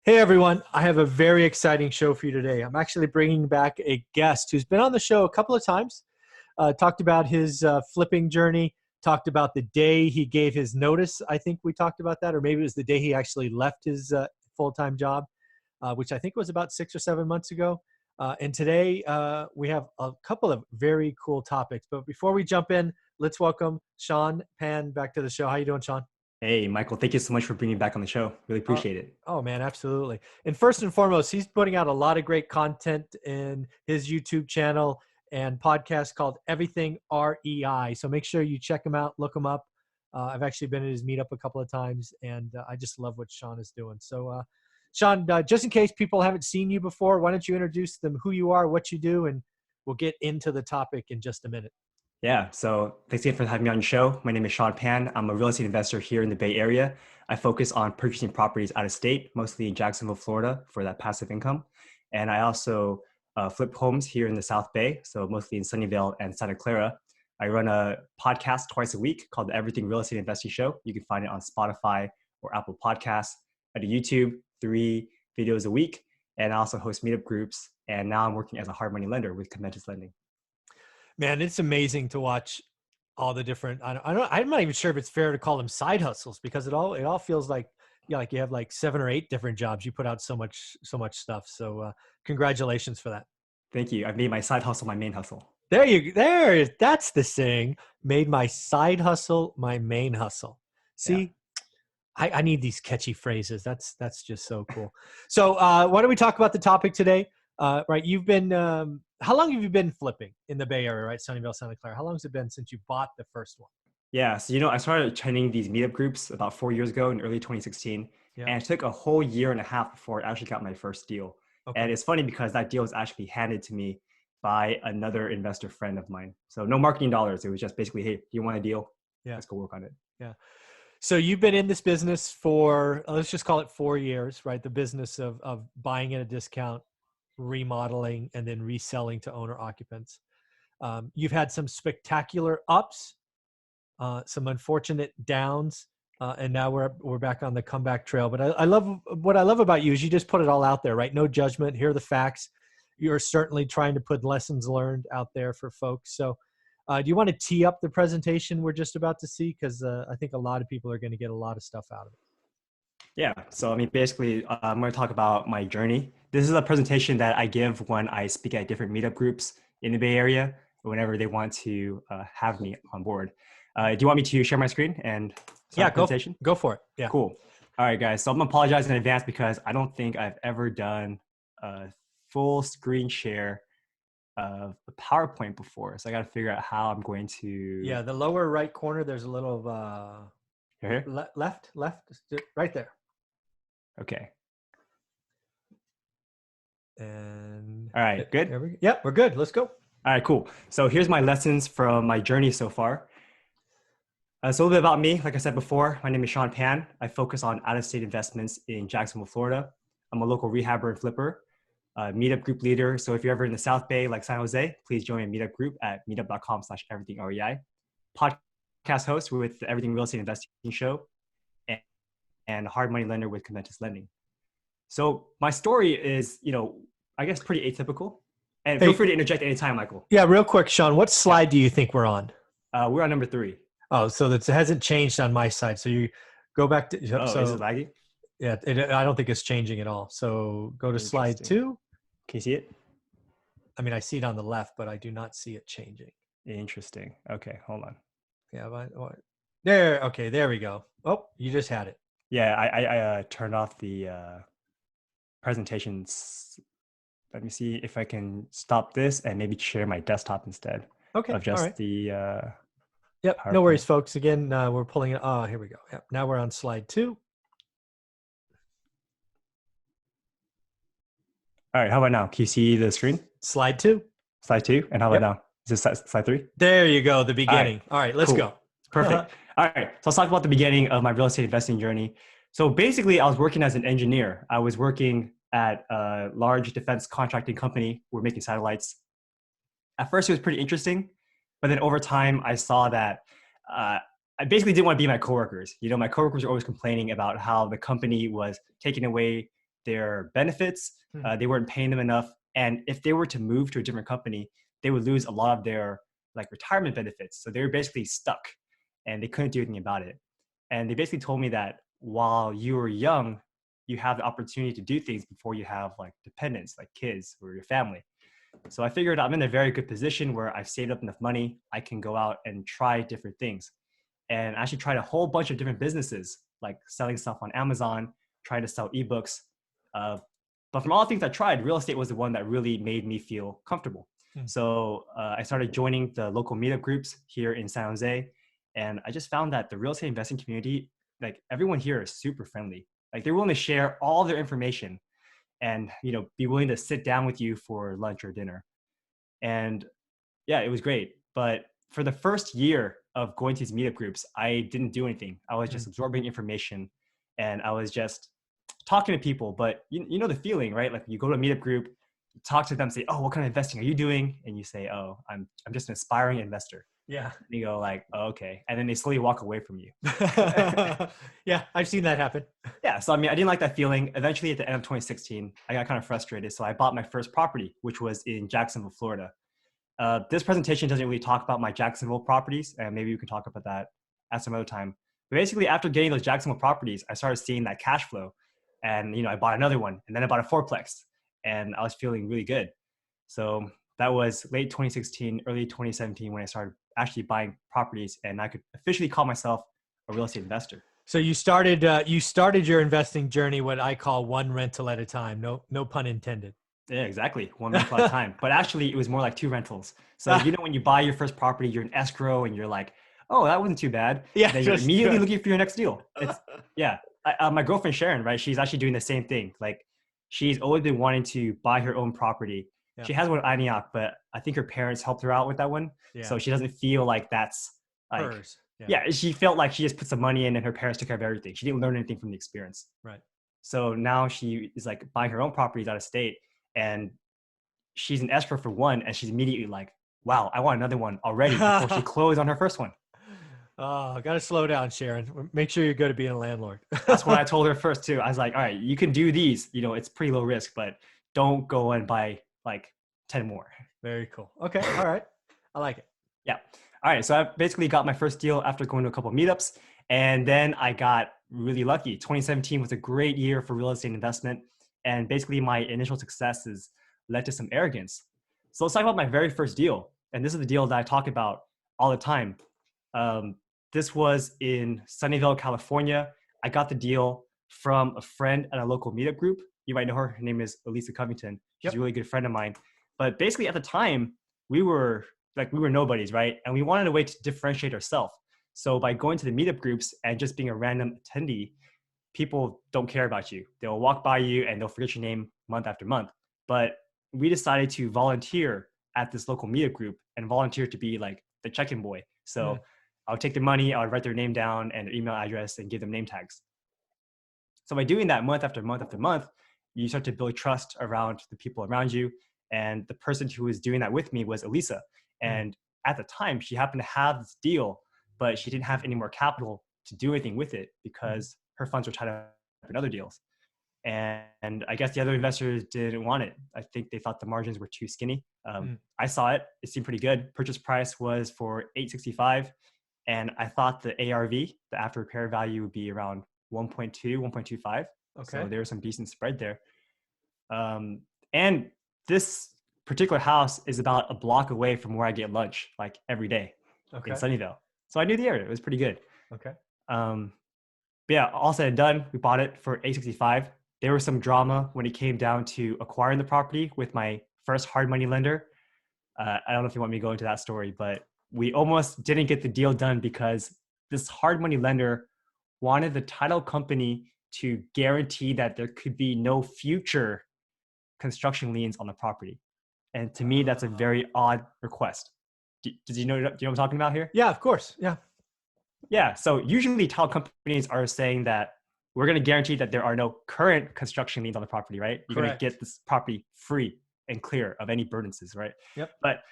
Hey everyone, I have a very exciting show for you today. I'm actually bringing back a guest who's been on the show a couple of times, talked about his flipping journey, talked about the day he gave his notice. I think we talked about that, or maybe it was the day he actually left his full-time job, which I think was about 6 or 7 months ago. And today we have a couple of very cool topics. But before we jump in, let's welcome Sean Pan back to the show. How you doing, Sean? Hey, Michael, thank you so much for bringing me back on the show. Really Oh, appreciate it. oh man, absolutely. And first and foremost, he's putting out a lot of great content in his YouTube channel and podcast called Everything REI. So make sure you check him out, look him up. I've actually been at his meetup a couple of times, and I just love what Sean is doing. So, Sean, just in case people haven't seen you before, why don't you introduce them, who you are, what you do, and we'll get into the topic in just a minute. Yeah, so thanks again for having me on your show. My name is Sean Pan. I'm a real estate investor here in the Bay Area. I focus on purchasing properties out of state, mostly in Jacksonville, Florida, for that passive income. And I also flip homes here in the South Bay, so mostly in Sunnyvale and Santa Clara. I run a podcast twice a week called the Everything Real Estate Investing Show. You can find it on Spotify or Apple Podcasts. I do YouTube, 3 videos a week, and I also host meetup groups. And now I'm working as a hard money lender with Conventus Lending. Man, it's amazing to watch all the different. I'm not even sure if it's fair to call them side hustles because it all feels like like you have like 7 or 8 different jobs. You put out so much stuff. So congratulations for that. Thank you. I've made my side hustle my main hustle. That's the saying. Made my side hustle my main hustle. Yeah. See, I need these catchy phrases. That's just so cool. So why don't we talk about the topic today? Right, you've been. How long have you been flipping in the Bay Area? Right, Sunnyvale, Santa Clara. How long has it been since you bought the first one? Yeah. So, I started attending these meetup groups about 4 years ago in early 2016. Yeah. And it took a whole year and a half before I actually got my first deal. Okay. And it's funny because that deal was actually handed to me by another investor friend of mine. So no marketing dollars. It was just basically, hey, do you want a deal? Yeah. Let's go work on it. Yeah. So you've been in this business for, let's just call it 4 years, right? The business of buying at a discount, remodeling, and then reselling to owner occupants. You've had some spectacular ups, some unfortunate downs, and now we're back on the comeback trail. But I love what I love about you is you just put it all out there, right? No judgment. Here are the facts. You're certainly trying to put lessons learned out there for folks. So do you want to tee up the presentation we're just about to see? Because I think a lot of people are going to get a lot of stuff out of it. Yeah. So, basically, I'm going to talk about my journey. This is a presentation that I give when I speak at different meetup groups in the Bay Area, whenever they want to have me on board. Do you want me to share my screen and start the presentation? Go for it. Yeah. Cool. All right, guys. So I'm going to apologize in advance because I don't think I've ever done a full screen share of a PowerPoint before. So I got to figure out how I'm going to. Yeah, the lower right corner, there's a little Here? left, right there. Okay. And all right, good? Yep, we're good. Let's go. All right, cool. So here's my lessons from my journey so far. So a little bit about me. Like I said before, my name is Sean Pan. I focus on out-of-state investments in Jacksonville, Florida. I'm a local rehabber and flipper, meetup group leader. So if you're ever in the South Bay, like San Jose, please join a meetup group at meetup.com/everythingrei. Podcast host with the Everything Real Estate Investing Show, and hard money lender with Conventus Lending. So my story is, I guess pretty atypical. And feel free to interject anytime, Michael. Yeah, real quick, Sean, what slide do you think we're on? We're on number 3. Oh, so that hasn't changed on my side. So you go back to. So, is it laggy? Yeah, I don't think it's changing at all. So go to slide 2. Can you see it? I mean, I see it on the left, but I do not see it changing. Interesting. Okay, hold on. Yeah, there. Okay, there we go. Oh, you just had it. Yeah, I turned off the presentations. Let me see if I can stop this and maybe share my desktop instead. Okay, of just all right. The Yep, no worries, folks. Again, we're pulling it. Oh, here we go. Yep, now we're on slide 2. All right, how about now? Can you see the screen? Slide 2. Slide 2, and how about now? Is this slide 3? There you go, the beginning. All right, let's go. Perfect. All right, so let's talk about the beginning of my real estate investing journey. So basically, I was working as an engineer. I was working at a large defense contracting company. We're making satellites. At first, it was pretty interesting. But then over time, I saw that I basically didn't want to be my coworkers. My coworkers were always complaining about how the company was taking away their benefits. Hmm. They weren't paying them enough. And if they were to move to a different company, they would lose a lot of their like retirement benefits. So they were basically stuck and they couldn't do anything about it. And they basically told me that while you were young, you have the opportunity to do things before you have like dependents, like kids or your family. So I figured I'm in a very good position where I've saved up enough money. I can go out and try different things. And I actually tried a whole bunch of different businesses, like selling stuff on Amazon, trying to sell ebooks. But from all the things I tried, real estate was the one that really made me feel comfortable. Hmm. So I started joining the local meetup groups here in San Jose. And I just found that the real estate investing community, like everyone here is super friendly. Like they're willing to share all their information and, be willing to sit down with you for lunch or dinner. And yeah, it was great. But for the first year of going to these meetup groups, I didn't do anything. I was just absorbing information and I was just talking to people. But you know the feeling, right? Like you go to a meetup group, you talk to them, say, "Oh, what kind of investing are you doing?" And you say, "Oh, I'm just an aspiring investor." Yeah. And you go like, "Oh, okay." And then they slowly walk away from you. Yeah, I've seen that happen. Yeah. So I mean, I didn't like that feeling. Eventually at the end of 2016, I got kind of frustrated. So I bought my first property, which was in Jacksonville, Florida. This presentation doesn't really talk about my Jacksonville properties, and maybe we can talk about that at some other time. But basically, after getting those Jacksonville properties, I started seeing that cash flow, and I bought another one, and then I bought a fourplex, and I was feeling really good. So that was late 2016, early 2017 when I started actually buying properties, and I could officially call myself a real estate investor. So you started your investing journey what I call one rental at a time. No pun intended. Yeah, exactly. One rental at a time. But actually, it was more like two rentals. So, when you buy your first property, you're in escrow and you're like, oh, that wasn't too bad. Yeah. And then you're immediately looking for your next deal. Yeah. My girlfriend, Sharon, right? She's actually doing the same thing. Like, she's always been wanting to buy her own property. Yeah. She has one in Antioch, but I think her parents helped her out with that one. Yeah. So she doesn't feel like that's like, hers. Yeah, she felt like she just put some money in and her parents took care of everything. She didn't learn anything from the experience. Right. So now she is like buying her own properties out of state. And she's an escrow for one, and she's immediately like, wow, I want another one already before she closed on her first one. Oh, got to slow down, Sharon. Make sure you're good at being a landlord. That's what I told her first too. I was like, all right, you can do these, it's pretty low risk, but don't go and buy like 10 more. Very cool. Okay. All right. I like it. Yeah. All right. So I basically got my first deal after going to a couple of meetups, and then I got really lucky. 2017 was a great year for real estate investment. And basically my initial successes led to some arrogance. So let's talk about my very first deal. And this is the deal that I talk about all the time. This was in Sunnyvale, California. I got the deal from a friend at a local meetup group. You might know her. Her name is Elisa Covington. She's a really good friend of mine. But basically at the time, we were nobodies, right? And we wanted a way to differentiate ourselves. So by going to the meetup groups and just being a random attendee, people don't care about you. They'll walk by you and they'll forget your name month after month. But we decided to volunteer at this local meetup group and volunteer to be like the check-in boy. So I would take their money, I would write their name down and their email address and give them name tags. So by doing that month after month after month, you start to build trust around the people around you. And the person who was doing that with me was Elisa. And at the time, she happened to have this deal, but she didn't have any more capital to do anything with it because her funds were tied up in other deals. And I guess the other investors didn't want it. I think they thought the margins were too skinny. I saw it. It seemed pretty good. Purchase price was for $865. And I thought the ARV, the after repair value, would be around 1.2, 1.25. Okay. So there was some decent spread there. And this particular house is about a block away from where I get lunch, like every day in Sunnyvale. So I knew the area. It was pretty good. Okay. But yeah, all said and done, we bought it for $865. There was some drama when it came down to acquiring the property with my first hard money lender. I don't know if you want me to go into that story, but we almost didn't get the deal done because this hard money lender wanted the title company to guarantee that there could be no future construction liens on the property. And to me, that's a very odd request. Do you know what I'm talking about here? Yeah, of course. Yeah. Yeah. So usually title companies are saying that we're going to guarantee that there are no current construction liens on the property, right? You're going to get this property free and clear of any burdens, right? Yep. But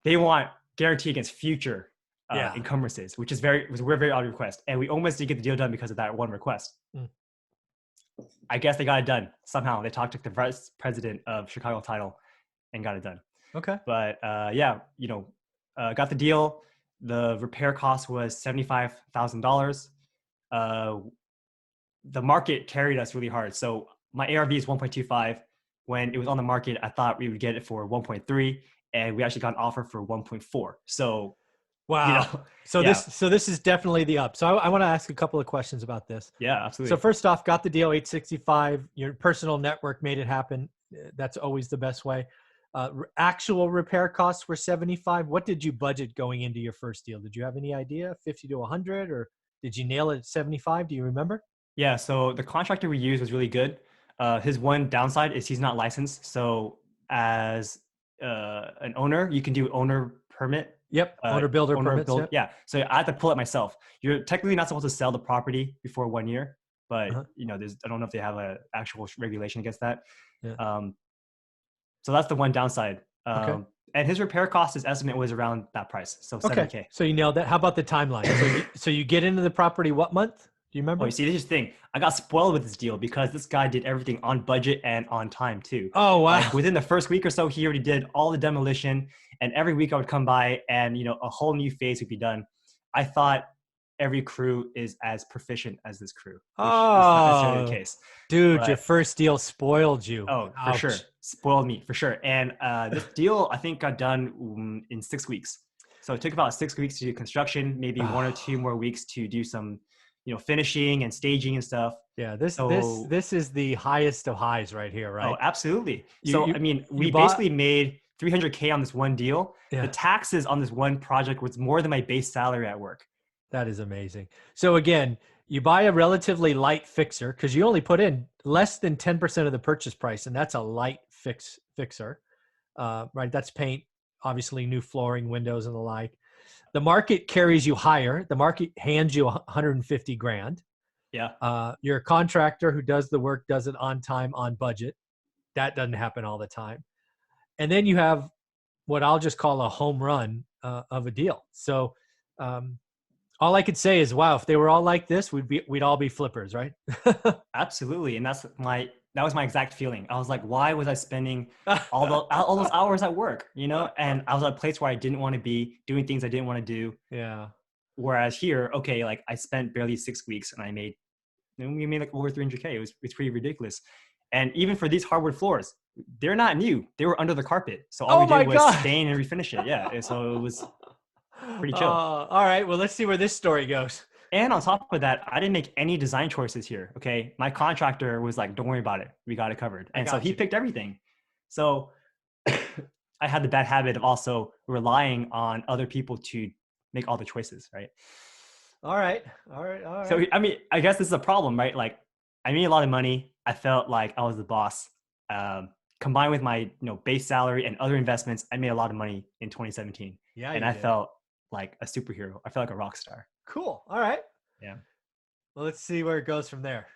they want guarantee against future encumbrances, which was a very odd request. And we almost didn't get the deal done because of that one request. I guess they got it done somehow. They talked to the vice president of Chicago Title and got it done. Okay. But yeah, got the deal. The repair cost was $75,000. Uh, the market carried us really hard. So my ARV is 1.25. When it was on the market, I thought we would get it for 1.3, and we actually got an offer for 1.4. So, Wow. So yeah, this is definitely the up. So I want to ask a couple of questions about this. yeah, So absolutely. first off, got the deal 865. Your personal network made it happen. That's always the best way. Actual repair costs were 75. What did you budget going into your first deal? Did you have any idea? 50 to 100, or did you nail it at 75? Do you remember? Yeah, so the contractor we used was really good. His one downside is he's not licensed. So as an owner, you can do owner permit, Yep. Owner builder owner permits. build. Yep. Yeah, so I had to pull it myself. You're technically not supposed to sell the property before 1 year, but Uh-huh. there's I don't know if they have a actual regulation against that. Yeah. Um, so that's the one downside. Okay. And his repair cost, his estimate was around that price, so Okay. 70K. So you nailed that. How about the timeline? So you get into the property what month? Do you Oh, you remember? see, this is the thing. I got spoiled with this deal because this guy did everything on budget and on time too. Oh Like wow. within the first week or so, he already did all the demolition, and every week I would come by, and a whole new phase would be done. I thought every crew is as proficient as this crew, which is not necessarily the Oh, case. dude, your But first deal spoiled you. oh, for Ouch. sure, spoiled me for sure. And this deal I think got done in 6 weeks. So it took about 6 weeks to do construction, maybe 1 or 2 more weeks to do some, finishing and staging and stuff. Yeah, this this So, this is the highest of highs right here, oh, right? absolutely. You So, you I mean, you we bought basically made 300K on this one deal. The yeah, taxes on this one project was more than my base salary at work. that is amazing. So again, you buy a relatively light fixer because you only put in less than 10% of the purchase price, and that's a light fixer. Right? That's paint, obviously new flooring, windows, and the like. The market carries you higher. The market hands you 150 grand. Yeah. Your contractor who does the work does it on time, on budget. That doesn't happen all the time. And then you have what I'll just call a home run of a deal. So um, all I could say is, wow, if they were all like this, we'd all be flippers, right? Absolutely. And that was my exact feeling. I was like, why was I spending all those hours at work, And I was at a place where I didn't want to be doing things I didn't want to do. Yeah. Whereas here, okay, like I spent barely 6 weeks and we made like over 300K. It's pretty ridiculous. And even for these hardwood floors, they're not new. They were under the carpet. So all we Oh did my was God. stain and refinish it. Yeah. And so it was pretty chill. All right. Well, let's see where this story goes. And on top of that, I didn't make any design choices here. Okay. My contractor was like, don't worry about it. We got it covered. I And so got he you. picked everything. So I had the bad habit of also relying on other people to make all the choices. Right. All right. All right. All So, right. I mean, I guess this is a problem, right? Like I made a lot of money. I felt like I was the boss. Combined with my, base salary and other investments, I made a lot of money in 2017. Yeah, And you I did. felt like a superhero. I felt like a rock star. Cool. All right. Yeah. Well, let's see where it goes from there.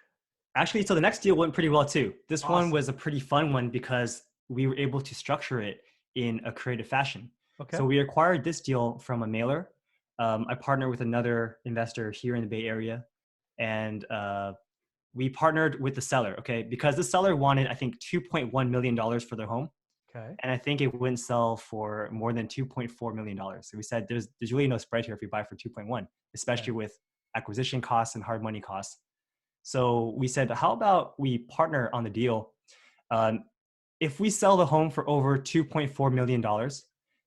Actually, so the next deal went pretty well too. This one Awesome. was a pretty fun one because we were able to structure it in a creative fashion. Okay. So we acquired this deal from a mailer. I partnered with another investor here in the Bay Area, and we partnered with the seller. Okay, because the seller wanted, I think, $2.1 million for their home, Okay. and I think it wouldn't sell for more than $2.4 million. So we said there's really no spread here if we buy for 2.1, especially Okay. with acquisition costs and hard money costs. So we said, how about we partner on the deal? Um, if we sell the home for over $2.4 million,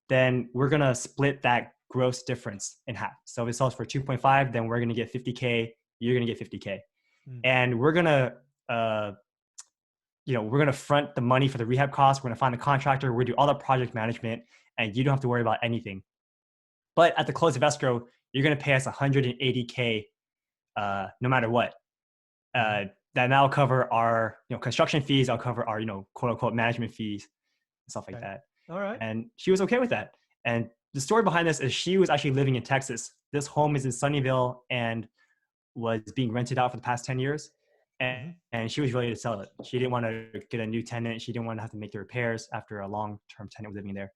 then we're gonna split that gross difference in half. So if it sells for 2.5, then we're gonna get 50K. You're gonna get 50K, Hmm. and we're gonna front the money for the rehab costs. We're gonna find the contractor. We're gonna do all the project management, and you don't have to worry about anything. But at the close of escrow, you're gonna pay us 180K, no matter what. That now cover our construction fees. I'll cover our quote unquote management fees and stuff like Okay. that. All right. And she was okay with that. And the story behind this is she was actually living in Texas. This home is in Sunnyvale and was being rented out for the past 10 years. And, Mhm. and she was ready to sell it. She didn't want to get a new tenant. She didn't want to have to make the repairs after a long-term tenant was living there.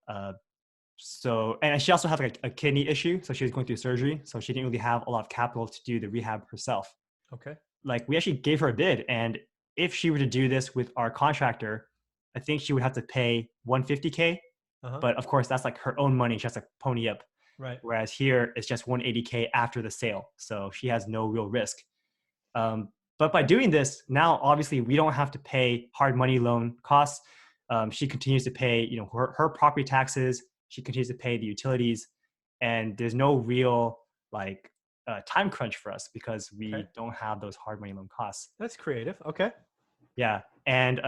And she also had like a kidney issue. So she was going through surgery. So she didn't really have a lot of capital to do the rehab herself. Okay. like we actually gave her a bid, and if she were to do this with our contractor, I think she would have to pay 150K. Uh-huh. But of course, that's like her own money. She has to pony up. Right. Whereas here, it's just 180K after the sale. So she has no real risk. But by Okay. doing this, now obviously we don't have to pay hard money loan costs. She continues to pay, her property taxes. She continues to pay the utilities, and there's no real like time crunch for us because Okay. we don't have those hard money loan costs. That's creative. Okay. Yeah, and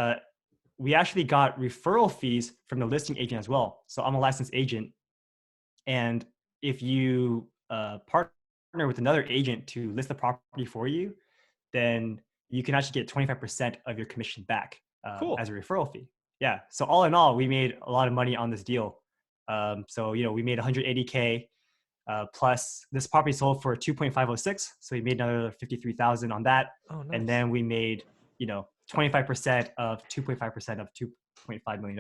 we actually got referral fees from the listing agent as well. So I'm a licensed agent, and if you partner with another agent to list the property for you, then you can actually get 25% of your commission back Cool. as a referral fee. Yeah. So all in all, we made a lot of money on this deal. So we made 180K plus this property sold for 2.506. So we made another 53,000 on that, Oh, and nice. then we made 25% of 2.5% of $2.5 million,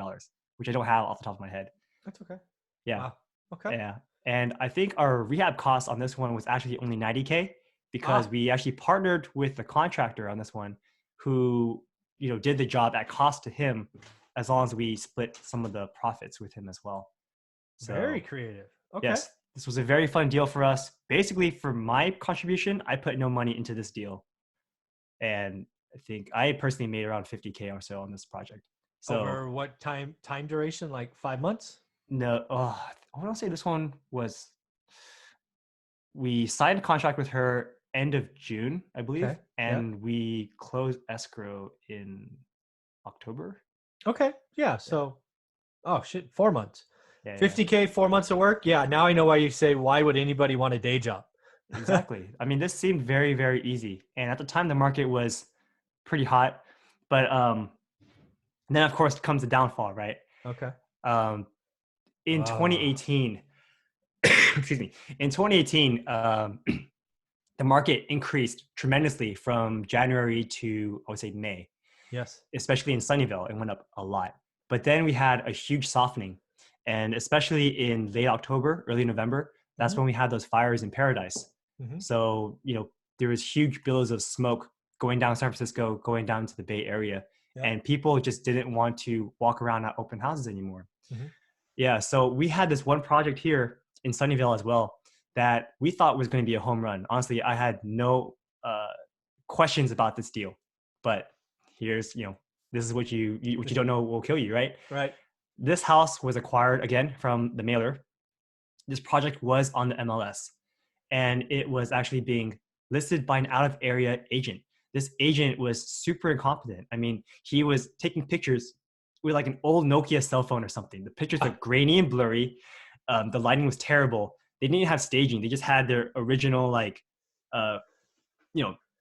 which I don't have off the top of my head. That's okay. Yeah. Wow. Okay. Yeah. And I think our rehab cost on this one was actually only 90K because Ah, we actually partnered with the contractor on this one who, did the job at cost to him as long as we split some of the profits with him as well. very So, creative. Okay. yes, this was a very fun deal for us. Basically, for my contribution, I put no money into this deal. And I think I personally made around 50K or so on this project. So, Over what time duration? Like 5 months? no, I want to say this one was we signed a contract with her end of June, I believe, Okay. Yeah. and we closed escrow in October. Okay. Yeah. Yeah, So, oh shit, 4 months. yeah. 50K, 4 months of work. Yeah. Now I know why you say, why would anybody want a day job? Exactly. I mean, this seemed very, very easy, and at the time, the market was pretty hot. But then, of course, comes the downfall, right? Okay. Um, in Ah, 2018, excuse me, in 2018, the market increased tremendously from January to, I would say, May, yes. especially in Sunnyvale. It went up a lot. But then we had a huge softening. And especially in late October, early November, that's Hmm. when we had those fires in Paradise. Hmm. So, there was huge billows of smoke going down San Francisco, going down to the Bay Area. Yeah. And people just didn't want to walk around at open houses anymore. Hmm. Yeah. So we had this one project here in Sunnyvale as well that we thought was going to be a home run. Honestly, I had no questions about this deal, but here's, this is what you don't know will kill you, right? Right. This house was acquired again from the mailer. This project was on the MLS, and it was actually being listed by an out of area agent. This agent was super incompetent. I mean, he was taking pictures with like an old Nokia cell phone or something. The pictures Ah, looked grainy and blurry. The lighting was terrible. They didn't have staging. They just had their original like, uh,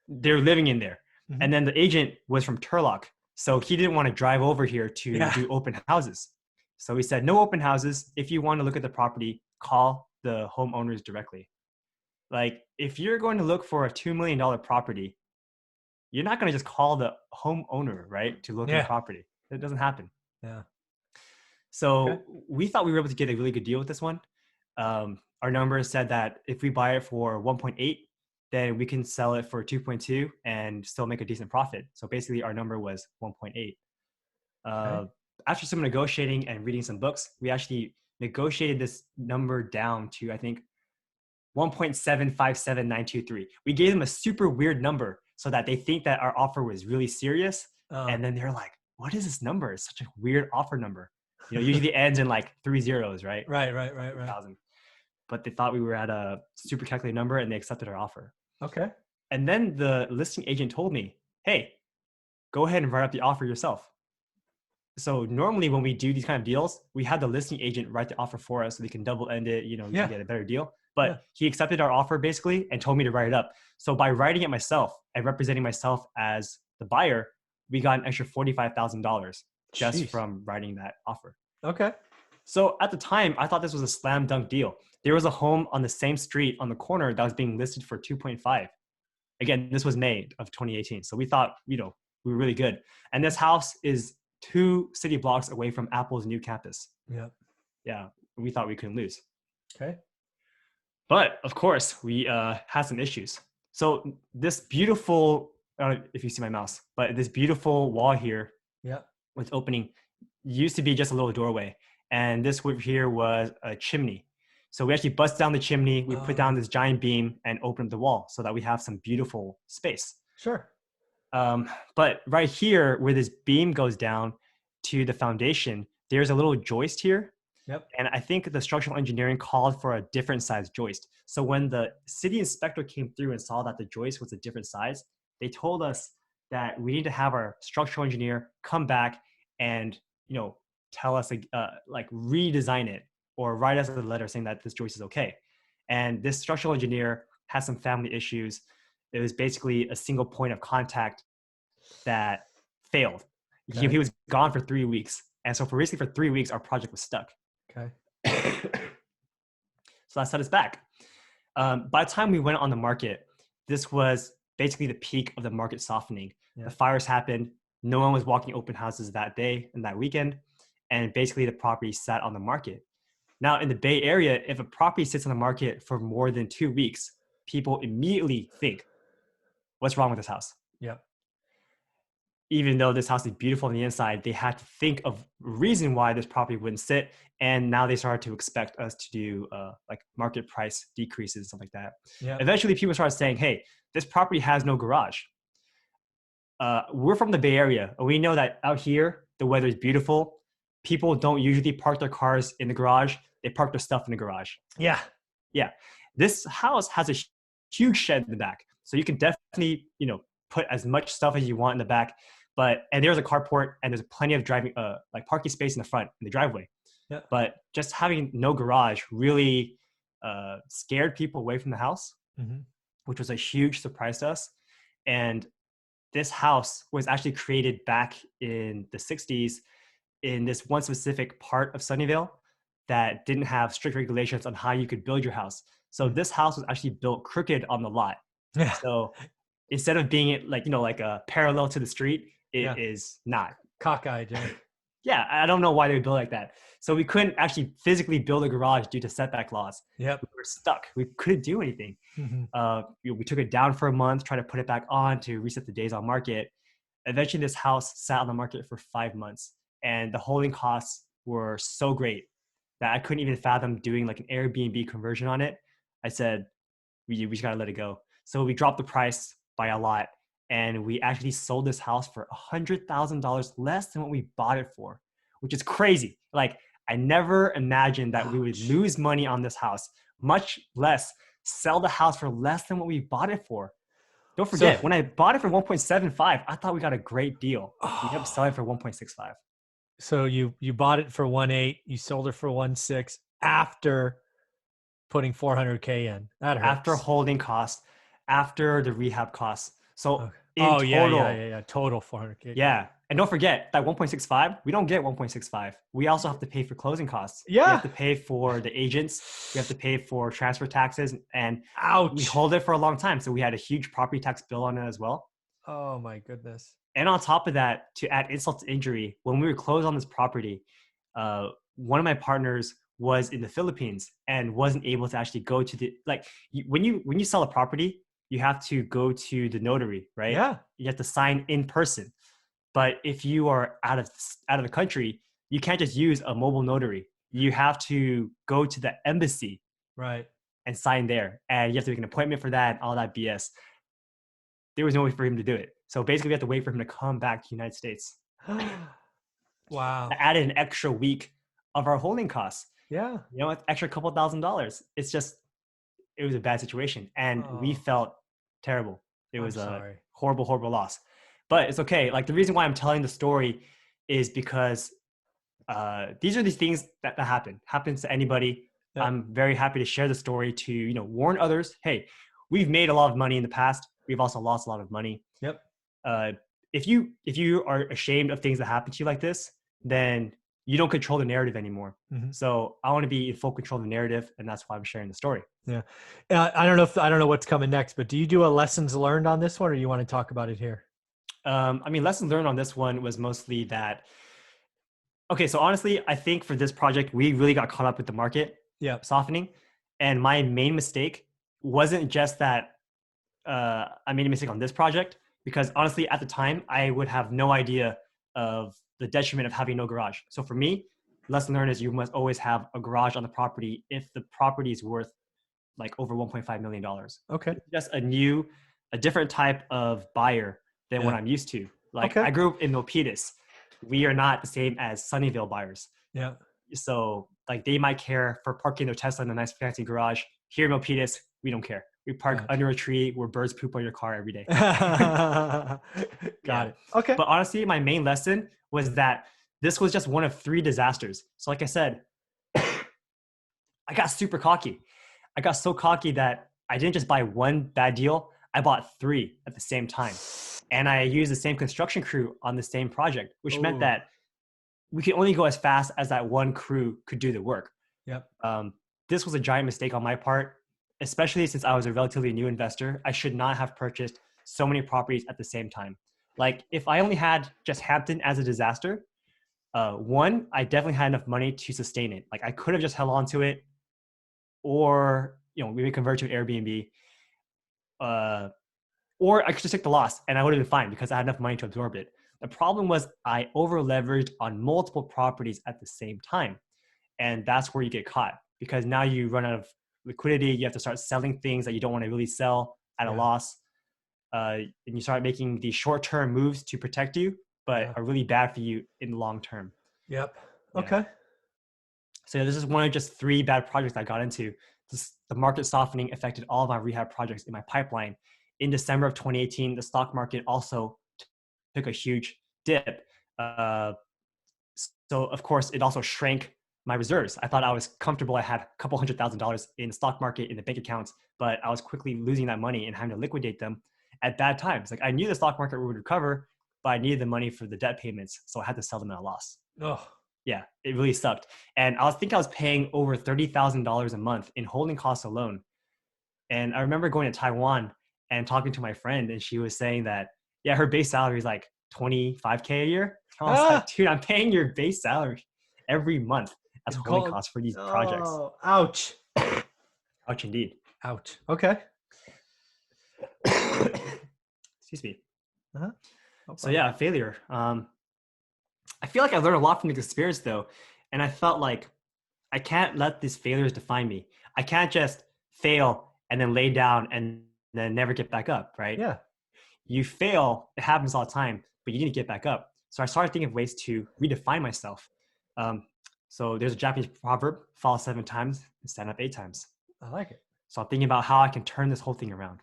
they're living in there. mhm. And then the agent was from Turlock, so he didn't want to drive over here to Yeah. do open houses. So he said, no open houses. If you want to look at the property, call the homeowners directly. Like, if you're going to look for a $2 million property, you're not going to just call the homeowner, right, to look at your Yeah. property. It doesn't happen. Yeah. Okay. So we thought we were able to get a really good deal with this one. Our numbers said that if we buy it for 1.8, then we can sell it for 2.2 and still make a decent profit. So basically, our number was 1.8. Okay. After some negotiating and reading some books, we actually negotiated this number down to, I think, 1.757923. We gave them a super weird number so that they think that our offer was really serious. Uh, And then they're like, what is this number? It's such a weird offer number. Usually it ends in like 3 zeros, right? right. Right. Right. Right. 1,000. But they thought we were at a super calculated number and they accepted our offer. Okay. And then the listing agent told me, hey, go ahead and write up the offer yourself. So normally when we do these kind of deals, we have the listing agent write the offer for us so they can double end it, we can Yeah. get a better deal. Yeah. But he accepted our offer basically and told me to write it up. So by writing it myself and representing myself as the buyer, we got an extra $45,000 just Jeez. from writing that offer. Okay. So at the time, I thought this was a slam dunk deal. There was a home on the same street on the corner that was being listed for 2.5. Again, this was May of 2018. So we thought, we were really good. And this house is 2 city blocks away from Apple's new campus. Yeah. Yeah, we thought we couldn't lose. Okay. But of course, we had some issues. So this beautiful I don't know if you see my mouse, but this beautiful wall here Yeah. with opening used to be just a little doorway. And this wood here was a chimney. So we actually bust down the chimney, we put down this giant beam and opened up the wall so that we have some beautiful space. Sure. But right here, where this beam goes down to the foundation, there's a little joist here. Yep. And I think the structural engineering called for a different size joist. So when the city inspector came through and saw that the joist was a different size, they told us that we need to have our structural engineer come back and, tell us like redesign it or write us a letter saying that this joist is okay. And this structural engineer had some family issues. It was basically a single point of contact that failed. Okay. He was gone for 3 weeks. And so for 3 weeks, our project was stuck. Okay. So that set us back. By the time we went on the market, this was basically the peak of the market softening. Yeah. The fires happened. No one was walking open houses that day and that weekend. And basically the property sat on the market. Now in the Bay Area, if a property sits on the market for more than 2 weeks, people immediately think, what's wrong with this house? Yep. Even though this house is beautiful on the inside, they had to think of a reason why this property wouldn't sit. And now they started to expect us to do like market price decreases and stuff like that. Yeah. Eventually people started saying, hey, this property has no garage. We're from the Bay Area. And we know that out here, the weather is beautiful. People don't usually park their cars in the garage. They park their stuff in the garage. Yeah. Yeah. This house has a huge shed in the back. So you can definitely, put as much stuff as you want in the back. And there's a carport and there's plenty of like parking space in the front in the driveway. Yeah. But just having no garage really scared people away from the house, which was a huge surprise to us. And this house was actually created back in the 60s in this one specific part of Sunnyvale that didn't have strict regulations on how you could build your house. So this house was actually built crooked on the lot. Yeah. So instead of being like a parallel to the street, it is not. Cockeyed. Yeah. Yeah, I don't know why they would build like that. So we couldn't actually physically build a garage due to setback laws. Yep. We were stuck. We couldn't do anything. We took it down for a month, tried to put it back on to reset the days on market. Eventually, this house sat on the market for 5 months, and the holding costs were so great that I couldn't even fathom doing like an Airbnb conversion on it. I said, we just gotta let it go. So we dropped the price by a lot, and we actually sold this house for $100,000 less than what we bought it for, which is crazy. Like, I never imagined that we would lose money on this house, much less sell the house for less than what we bought it for. Don't forget, when I bought it for 1.75, I thought we got a great deal. We ended up selling for 1.65. So you bought it for 1.8, you sold it for 1.6 after putting $400K in. That hurts. After holding costs, after the rehab costs. So total, yeah. Total $400K. Yeah. And don't forget that 1.65, we don't get 1.65. We also have to pay for closing costs. Yeah. We have to pay for the agents. We have to pay for transfer taxes, and we hold it for a long time. So we had a huge property tax bill on it as well. Oh my goodness. And on top of that, to add insult to injury, when we were closed on this property, one of my partners was in the Philippines and wasn't able to actually go to when you sell a property, you have to go to the notary, right? Yeah. You have to sign in person. But if you are out of the country, you can't just use a mobile notary. You have to go to the embassy, right, and sign there. And you have to make an appointment for that, all that BS. There was no way for him to do it. So basically, we have to wait for him to come back to the United States. Wow. That added an extra week of our holding costs. Yeah. Extra couple $1,000s. It was a bad situation. And we felt terrible. It was a horrible, horrible loss. But it's okay. Like, the reason why I'm telling the story is because these are these things that happen. Happens to anybody. Yep. I'm very happy to share the story to, warn others. Hey, we've made a lot of money in the past. We've also lost a lot of money. Yep. If you are ashamed of things that happen to you like this, then you don't control the narrative anymore. So I want to be in full control of the narrative, and that's why I'm sharing the story. Yeah. I don't know what's coming next, but do you do a lessons learned on this one, or you want to talk about it here? Lessons learned on this one was mostly that, okay, so honestly, I think for this project, we really got caught up with the market softening. And my main mistake wasn't just that I made a mistake on this project, because honestly, at the time, I would have no idea of the detriment of having no garage. So for me, lesson learned is you must always have a garage on the property if the property is worth like over $1.5 million. Okay. It's just a different type of buyer than what Yeah. I'm used to. Like Okay. I grew up in Milpitas. We are not the same as Sunnyvale buyers. Yeah. So like they might care for parking their Tesla in a nice fancy garage. Here in Milpitas, we don't care. We park Gotcha. under a tree where birds poop on your car every day. Got Yeah. it. Okay. But honestly, my main lesson was that this was just one of 3 disasters. So like I said, I got super cocky. I got so cocky that I didn't just buy one bad deal. I bought 3 at the same time. And I used the same construction crew on the same project, which meant Ooh. that we could only go as fast as that one crew could do the work. Yep. This was a giant mistake on my part, especially since I was a relatively new investor. I should not have purchased so many properties at the same time. Like if I only had just Hampton as a disaster, one, I definitely had enough money to sustain it. Like I could have just held on to it, or maybe convert to an Airbnb, or I could just take the loss and I would have been fine because I had enough money to absorb it. The problem was I over leveraged on multiple properties at the same time. And that's where you get caught because now you run out of liquidity. You have to start selling things that you don't want to really sell at a loss. And you start making these short-term moves to protect you, but are really bad for you in the long term. Yep. Yeah. Okay. So this is one of just 3 bad projects I got into. The market softening affected all of my rehab projects in my pipeline. In December of 2018, the stock market also took a huge dip. So of course, it also shrank my reserves. I thought I was comfortable. I had a couple $100,000 in the stock market in the bank accounts, but I was quickly losing that money and having to liquidate them at bad times. Like I knew the stock market would recover, but I needed the money for the debt payments. So I had to sell them at a loss. Oh. Yeah, it really sucked. And I was paying over $30,000 a month in holding costs alone. And I remember going to Taiwan and talking to my friend, and she was saying that, yeah, her base salary is like $25K a year. I was like, dude, I'm paying your base salary every month as holding costs for these projects. Oh, ouch. Ouch, indeed. Ouch. Okay. Excuse me. No So yeah, failure. I feel like I learned a lot from this experience though. And I felt like I can't let these failures define me. I can't just fail and then lay down and then never get back up, right? Yeah. You fail, it happens all the time, but you need to get back up. So I started thinking of ways to redefine myself. So there's a Japanese proverb, fall 7 times and stand up 8 times. I like it. So I'm thinking about how I can turn this whole thing around.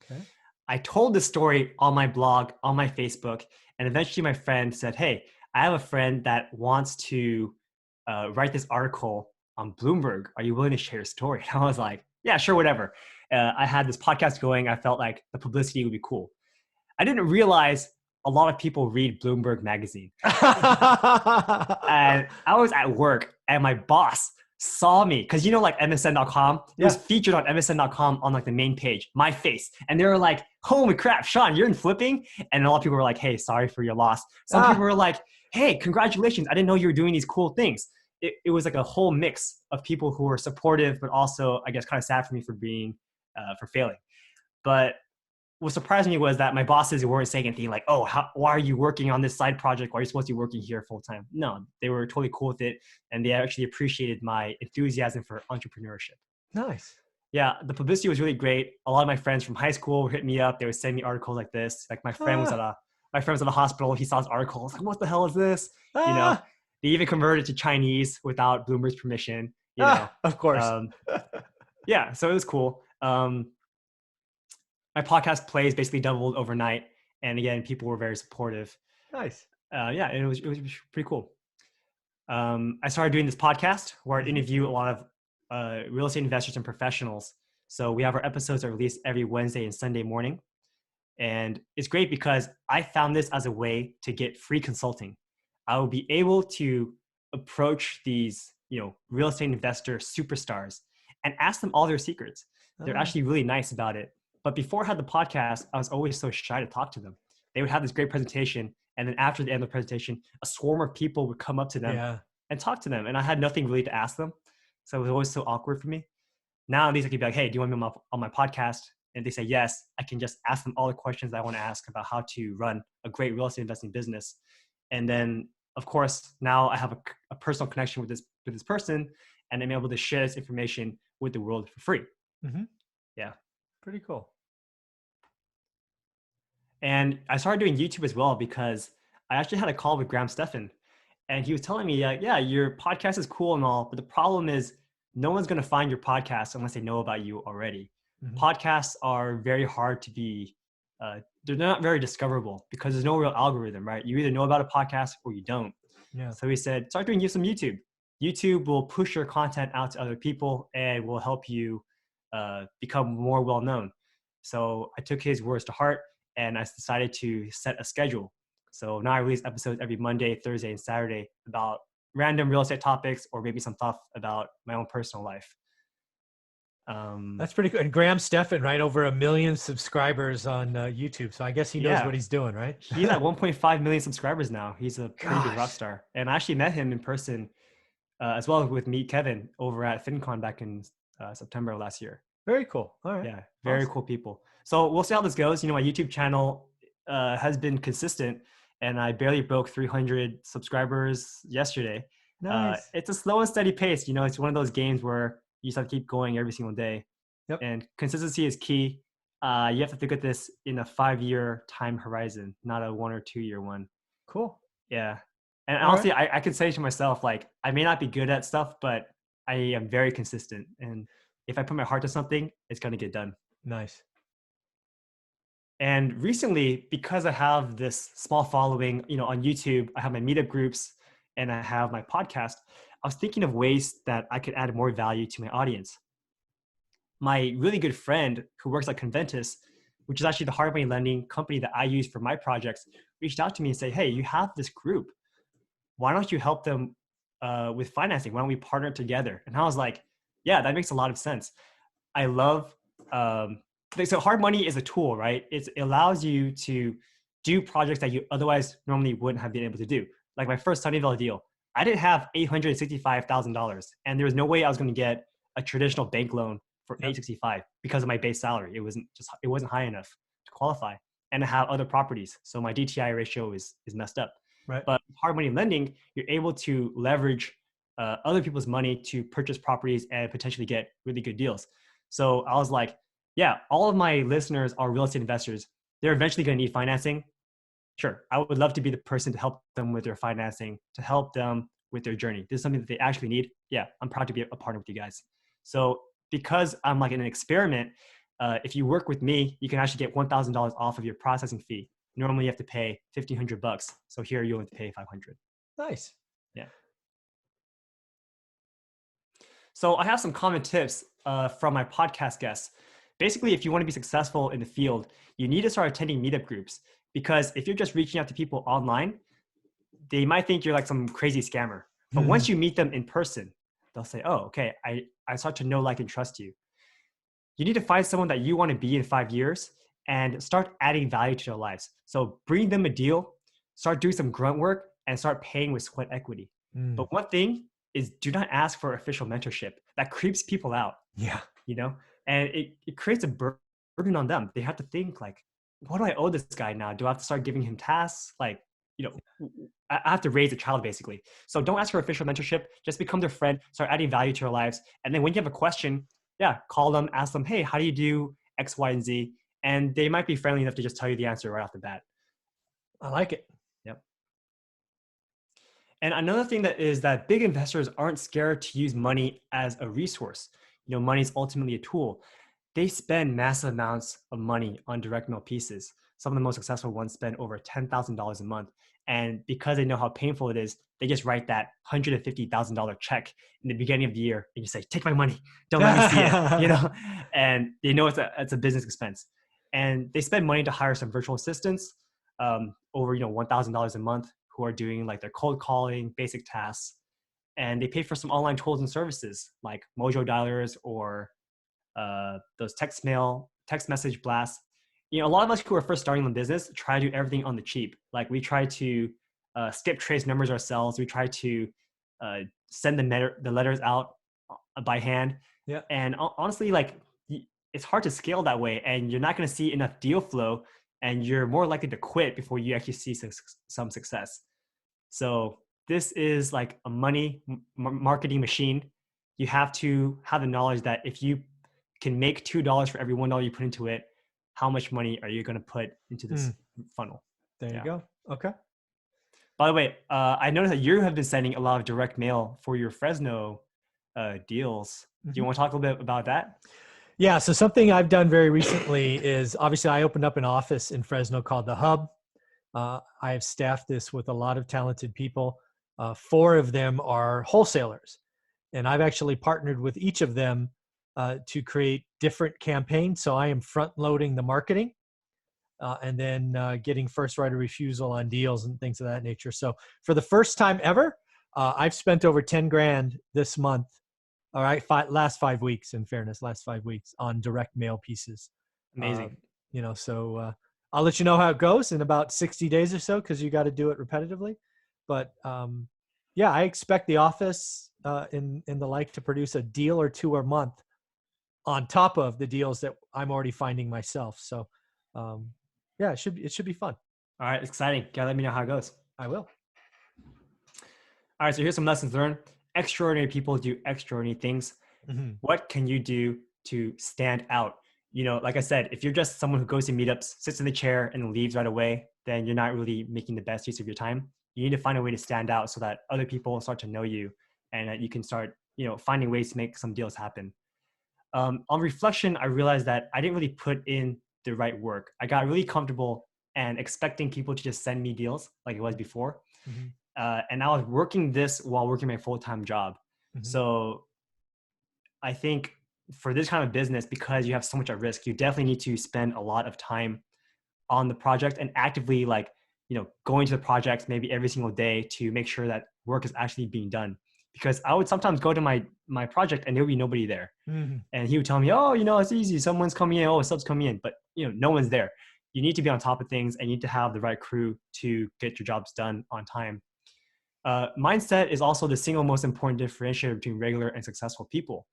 Okay. I told this story on my blog, on my Facebook, and eventually my friend said, hey, I have a friend that wants to write this article on Bloomberg. Are you willing to share your story? And I was like, yeah, sure, whatever. I had this podcast going. I felt like the publicity would be cool. I didn't realize a lot of people read Bloomberg magazine. And I was at work and my boss saw me because like MSN.com, it was featured on MSN.com on like the main page, my face. And they were like, holy crap, Sean, you're in flipping? And a lot of people were like, hey, sorry for your loss. Some people were like, hey, congratulations. I didn't know you were doing these cool things. It was like a whole mix of people who were supportive, but also, I guess, kind of sad for me for for failing. But what surprised me was that my bosses weren't saying anything like, oh, why are you working on this side project? Why are you supposed to be working here full time? No, they were totally cool with it. And they actually appreciated my enthusiasm for entrepreneurship. Nice. Yeah, the publicity was really great. A lot of my friends from high school would hit me up. They would send me articles like this. Like my friend was at a hospital. He saw his article. I was like, what the hell is this? They even converted to Chinese without Bloomberg's permission. Of course. Yeah, so it was cool. My podcast plays basically doubled overnight. And again, people were very supportive. Nice. Yeah, it was pretty cool. I started doing this podcast where I interview a lot of real estate investors and professionals. So we have our episodes that are released every Wednesday and Sunday morning. And it's great because I found this as a way to get free consulting. I will be able to approach these, real estate investor superstars and ask them all their secrets. They're actually really nice about it. But before I had the podcast, I was always so shy to talk to them. They would have this great presentation. And then after the end of the presentation, a swarm of people would come up to them and talk to them. And I had nothing really to ask them. So it was always so awkward for me. Now at least I could be like, hey, do you want me on my podcast? and they say yes, I can just ask them all the questions I want to ask about how to run a great real estate investing business. And then, of course, now I have a personal connection with this person, and I'm able to share this information with the world for free. Mm-hmm. Yeah. Pretty cool. And I started doing YouTube as well because I actually had a call with Graham Stephan, and he was telling me, yeah, your podcast is cool and all, but the problem is no one's going to find your podcast unless they know about you already. Mm-hmm. Podcasts are very hard to be, they're not very discoverable because there's no real algorithm, right? You either know about a podcast or you don't. Yeah. So he said, start doing some YouTube. YouTube will push your content out to other people and will help you become more well-known. So I took his words to heart, and I decided to set a schedule. So now I release episodes every Monday, Thursday, and Saturday about random real estate topics or maybe some stuff about my own personal life. That's pretty good. And Graham Stephan, right? Over 1 million subscribers on YouTube. So I guess he knows what he's doing, right? He's at 1.5 million subscribers now. He's a pretty big rock star. And I actually met him in person as well with Meet Kevin over at FinCon back in September of last year. Very cool. All right. Yeah, very cool people. So we'll see how this goes. My YouTube channel has been consistent, and I barely broke 300 subscribers yesterday. Nice. It's a slow and steady pace. It's one of those games where you just have to keep going every single day. Yep. And consistency is key. You have to think of this in a 5-year time horizon, not a 1 or 2 year one. Cool. Yeah. And honestly, I could say to myself, like, I may not be good at stuff, but I am very consistent. And if I put my heart to something, it's going to get done. Nice. And recently, because I have this small following, on YouTube, I have my meetup groups and I have my podcast, I was thinking of ways that I could add more value to my audience. My really good friend who works at Conventus, which is actually the hard money lending company that I use for my projects, reached out to me and said, hey, you have this group. Why don't you help them with financing? Why don't we partner together? And I was like, yeah, that makes a lot of sense. I love, so hard money is a tool, right? It allows you to do projects that you otherwise normally wouldn't have been able to do. Like my first Sunnyvale deal, I didn't have $865,000, and there was no way I was going to get a traditional bank loan for $865 because of my base salary. It wasn't high enough to qualify, and I have other properties, so my DTI ratio is messed up. Right. But hard money lending, you're able to leverage other people's money to purchase properties and potentially get really good deals. So I was like, yeah, all of my listeners are real estate investors. They're eventually going to need financing. Sure, I would love to be the person to help them with their financing, to help them with their journey. This is something that they actually need. Yeah, I'm proud to be a partner with you guys. So because I'm like in an experiment, if you work with me, you can actually get $1,000 off of your processing fee. Normally you have to pay $1,500. So here you only pay $500. Nice. Yeah. So I have some common tips from my podcast guests. Basically, if you want to be successful in the field, you need to start attending meetup groups, because if you're just reaching out to people online, they might think you're like some crazy scammer. But once you meet them in person, they'll say, oh, okay, I start to know, like, and trust you. You need to find someone that you want to be in 5 years and start adding value to their lives. So bring them a deal, start doing some grunt work, and start paying with sweat equity. But one thing is, do not ask for official mentorship. That creeps people out. Yeah. And it creates a burden on them. They have to think, like, what do I owe this guy now? Do I have to start giving him tasks? Like, I have to raise a child, basically. So don't ask for official mentorship. Just become their friend, start adding value to their lives. And then when you have a question, call them, ask them, hey, how do you do X, Y, and Z? And they might be friendly enough to just tell you the answer right off the bat. I like it. Yep. And another thing that big investors aren't scared to use money as a resource. Money is ultimately a tool. They spend massive amounts of money on direct mail pieces. Some of the most successful ones spend over $10,000 a month. And because they know how painful it is, they just write that $150,000 check in the beginning of the year and you say, take my money, don't let me see it, and they know it's a business expense. And they spend money to hire some virtual assistants, over, $1,000 a month, who are doing like their cold calling, basic tasks. And they pay for some online tools and services like Mojo dialers or those text message blasts. A lot of us who are first starting in business try to do everything on the cheap. Like we try to skip trace numbers ourselves. We try to send the letters out by hand. Yeah. And honestly, like it's hard to scale that way, and you're not going to see enough deal flow, and you're more likely to quit before you actually see some success. So this is like a money marketing machine. You have to have the knowledge that if you can make $2 for every $1 you put into it, how much money are you going to put into this funnel? There you Yeah. go. Okay. By the way, I noticed that you have been sending a lot of direct mail for your Fresno deals. Do you want to talk a little bit about that? Yeah. So something I've done very recently is obviously I opened up an office in Fresno called The Hub. I have staffed this with a lot of talented people. 4 of them are wholesalers. And I've actually partnered with each of them to create different campaigns. So I am front loading the marketing and then getting first right of refusal on deals and things of that nature. So for the first time ever, I've spent over 10 grand this month. All right, last 5 weeks, in fairness, last 5 weeks on direct mail pieces. Amazing. So I'll let you know how it goes in about 60 days or so, because you got to do it repetitively. But yeah, I expect the office in the like to produce a deal or 2 a month on top of the deals that I'm already finding myself. So yeah, it should be fun. All right, exciting. Gotta let me know how it goes. I will. All right, so here's some lessons learned. Extraordinary people do extraordinary things. Mm-hmm. What can you do to stand out? Like I said, if you're just someone who goes to meetups, sits in the chair and leaves right away, then you're not really making the best use of your time. You need to find a way to stand out so that other people start to know you, and that you can start, finding ways to make some deals happen. On reflection, I realized that I didn't really put in the right work. I got really comfortable and expecting people to just send me deals like it was before. Mm-hmm. And I was working this while working my full-time job. Mm-hmm. So I think for this kind of business, because you have so much at risk, you definitely need to spend a lot of time on the project and actively going to the projects maybe every single day to make sure that work is actually being done. Because I would sometimes go to my project and there would be nobody there. Mm-hmm. And he would tell me, oh, it's easy. Someone's coming in. Oh, a sub's coming in. But, no one's there. You need to be on top of things and you need to have the right crew to get your jobs done on time. Mindset is also the single most important differentiator between regular and successful people.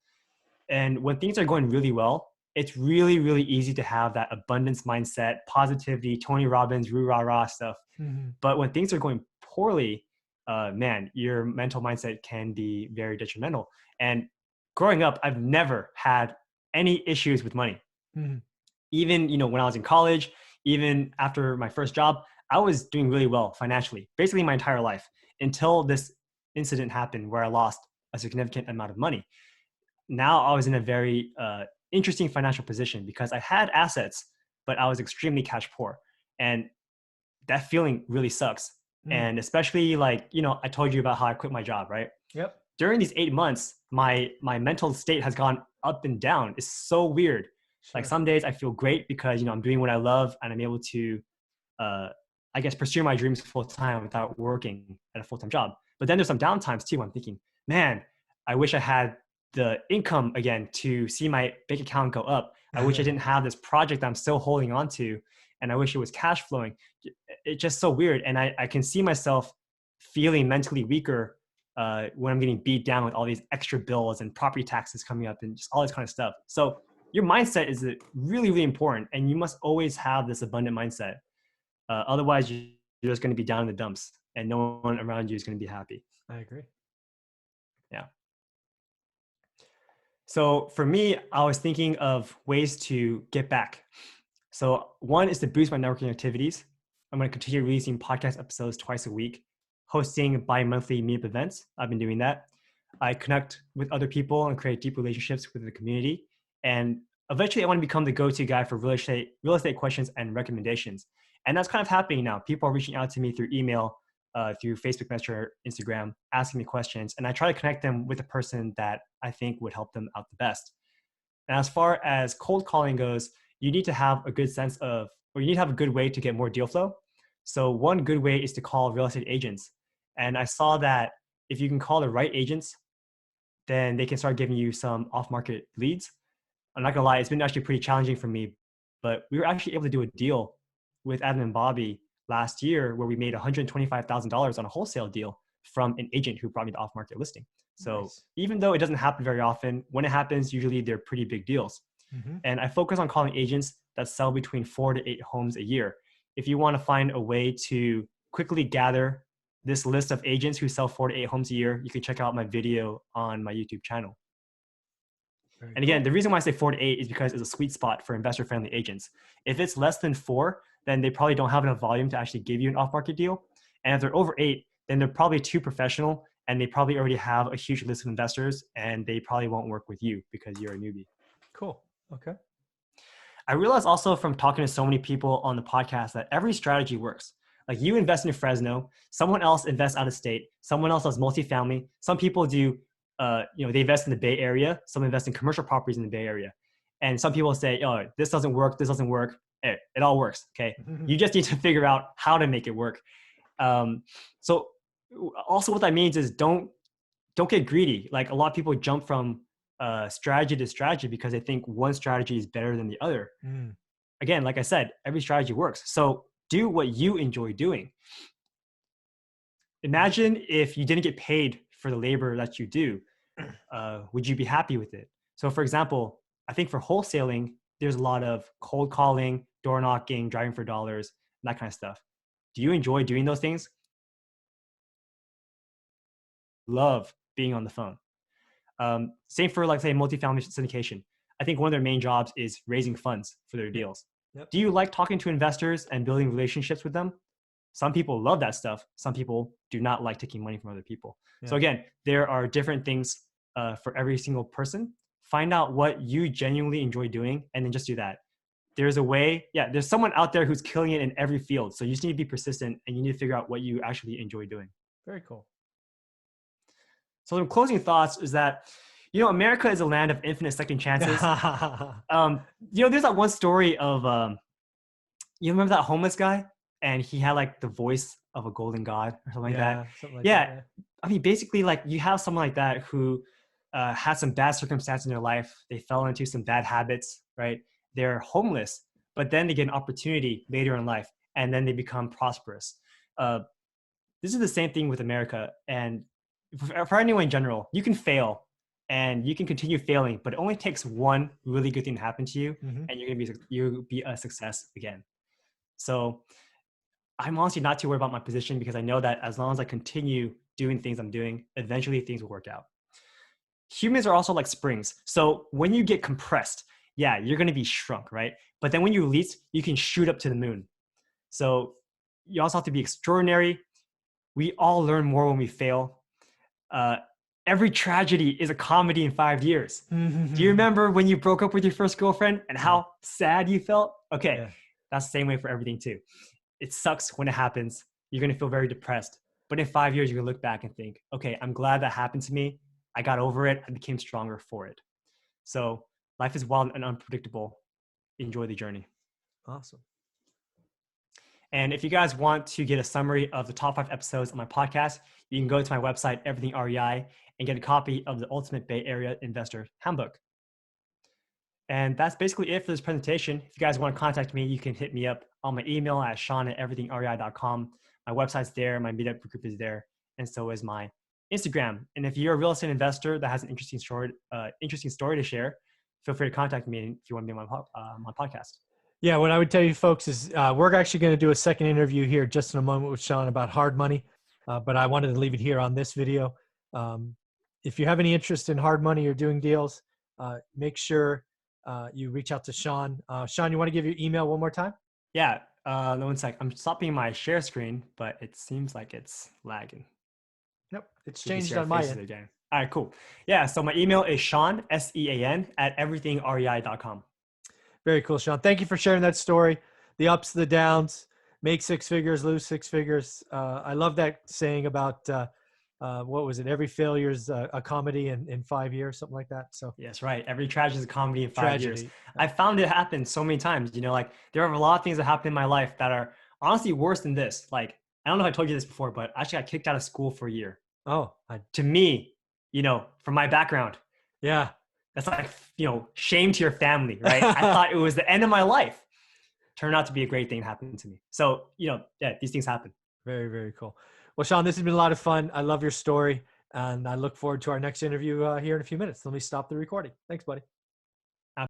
And when things are going really well, it's really, really easy to have that abundance mindset, positivity, Tony Robbins, rah-rah stuff. Mm-hmm. But when things are going poorly, man, your mental mindset can be very detrimental. And growing up, I've never had any issues with money. Mm-hmm. Even, when I was in college, even after my first job, I was doing really well financially, basically my entire life, until this incident happened where I lost a significant amount of money. Now I was in a very interesting financial position because I had assets, but I was extremely cash poor. And that feeling really sucks. And especially I told you about how I quit my job, right? Yep. During these 8 months, my mental state has gone up and down. It's so weird. Sure. Like some days I feel great because, I'm doing what I love and I'm able to, I guess, pursue my dreams full time without working at a full-time job. But then there's some downtimes too. I'm thinking, man, I wish I had the income again to see my bank account go up. I wish I didn't have this project I'm still holding on to, and I wish it was cash flowing. It's just so weird. And I can see myself feeling mentally weaker when I'm getting beat down with all these extra bills and property taxes coming up and just all this kind of stuff. So your mindset is really, really important. And you must always have this abundant mindset. Otherwise, you're just going to be down in the dumps and no one around you is going to be happy. I agree. Yeah. So for me, I was thinking of ways to get back. So one is to boost my networking activities. I'm going to continue releasing podcast episodes twice a week, hosting bi-monthly meetup events. I've been doing that. I connect with other people and create deep relationships with the community. And eventually I want to become the go-to guy for real estate questions and recommendations. And that's kind of happening now. People are reaching out to me through email, through Facebook Messenger, Instagram, asking me questions. And I try to connect them with a person that I think would help them out the best. And as far as cold calling goes, you need to have a good you need to have a good way to get more deal flow. So one good way is to call real estate agents. And I saw that if you can call the right agents, then they can start giving you some off-market leads. I'm not gonna lie, it's been actually pretty challenging for me, but we were actually able to do a deal with Adam and Bobby last year where we made $125,000 on a wholesale deal from an agent who brought me the off-market listing. So Nice. Even though it doesn't happen very often, when it happens, usually they're pretty big deals. Mm-hmm. And I focus on calling agents that sell between 4 to 8 homes a year. If you want to find a way to quickly gather this list of agents who sell 4 to 8 homes a year, you can check out my video on my YouTube channel. Very And again, cool. the reason why I say 4 to 8 is because it's a sweet spot for investor-friendly agents. If it's less than 4, then they probably don't have enough volume to actually give you an off-market deal. And if they're over 8, then they're probably too professional and they probably already have a huge list of investors and they probably won't work with you because you're a newbie. Cool. Okay. I realized also from talking to so many people on the podcast that every strategy works. Like you invest in Fresno, someone else invests out of state, someone else does multifamily. Some people do, they invest in the Bay Area. Some invest in commercial properties in the Bay Area. And some people say, oh, this doesn't work. This doesn't work. It all works. Okay. You just need to figure out how to make it work. So also what that means is don't get greedy. Like a lot of people jump from strategy to strategy because they think one strategy is better than the other. Mm. Again, like I said, every strategy works. So do what you enjoy doing. Imagine if you didn't get paid for the labor that you do, would you be happy with it? So for example, I think for wholesaling, there's a lot of cold calling, door knocking, driving for dollars, that kind of stuff. Do you enjoy doing those things? Love being on the phone. Same for like say multifamily syndication. I think one of their main jobs is raising funds for their deals. Yep. Do you like talking to investors and building relationships with them? Some people love that stuff. Some people do not like taking money from other people. Yeah. So again, there are different things for every single person. Find out what you genuinely enjoy doing and then just do that. There's a way, there's someone out there who's killing it in every field. So you just need to be persistent and you need to figure out what you actually enjoy doing. Very cool. So the closing thoughts is that, America is a land of infinite second chances. There's that one story of, you remember that homeless guy? And he had like the voice of a golden god or something like that. Something like that. I mean, basically like you have someone like that who had some bad circumstances in their life. They fell into some bad habits, right? They're homeless, but then they get an opportunity later in life and then they become prosperous. This is the same thing with America. And for anyone in general, you can fail and you can continue failing, but it only takes one really good thing to happen to you and you'll be a success again. So I'm honestly not too worried about my position because I know that as long as I continue doing things I'm doing, eventually things will work out. Humans are also like springs. So when you get compressed, you're going to be shrunk, right? But then when you release, you can shoot up to the moon. So you also have to be extraordinary. We all learn more when we fail. Every tragedy is a comedy in 5 years. Do you remember when you broke up with your first girlfriend and how sad you felt? Okay, that's the same way for everything too. It sucks when it happens. You're going to feel very depressed. But in 5 years, you're going to look back and think, okay, I'm glad that happened to me. I got over it. I became stronger for it. So life is wild and unpredictable. Enjoy the journey. Awesome. And if you guys want to get a summary of the top 5 episodes on my podcast, you can go to my website, Everything REI, and get a copy of the Ultimate Bay Area Investor Handbook. And that's basically it for this presentation. If you guys want to contact me, you can hit me up on my email at sean@everythingrei.com. My website's there, my meetup group is there, and so is my Instagram. And if you're a real estate investor that has an interesting story to share, feel free to contact me if you want to be on my podcast. Yeah, what I would tell you folks is we're actually going to do a second interview here just in a moment with Sean about hard money, but I wanted to leave it here on this video. If you have any interest in hard money or doing deals, make sure you reach out to Sean. Sean, you want to give your email one more time? Yeah, 1 sec. I'm stopping my share screen, but it seems like it's lagging. Nope, it's changed on my end. Again. All right, cool. Yeah, so my email is Sean, SEAN, @everythingrei.com. Very cool, Sean. Thank you for sharing that story. The ups, the downs, make 6 figures, lose 6 figures. I love that saying about, what was it? Every failure is a comedy in 5 years, something like that. So yes, right. Every tragedy is a comedy in 5 years. I found it happen so many times, like there are a lot of things that happen in my life that are honestly worse than this. Like, I don't know if I told you this before, but actually I kicked out of school for a year. Oh, to me, from my background. Yeah. That's like, shame to your family, right? I thought it was the end of my life. Turned out to be a great thing happening to me. So, these things happen. Very, very cool. Well, Sean, this has been a lot of fun. I love your story, and I look forward to our next interview here in a few minutes. Let me stop the recording. Thanks, buddy.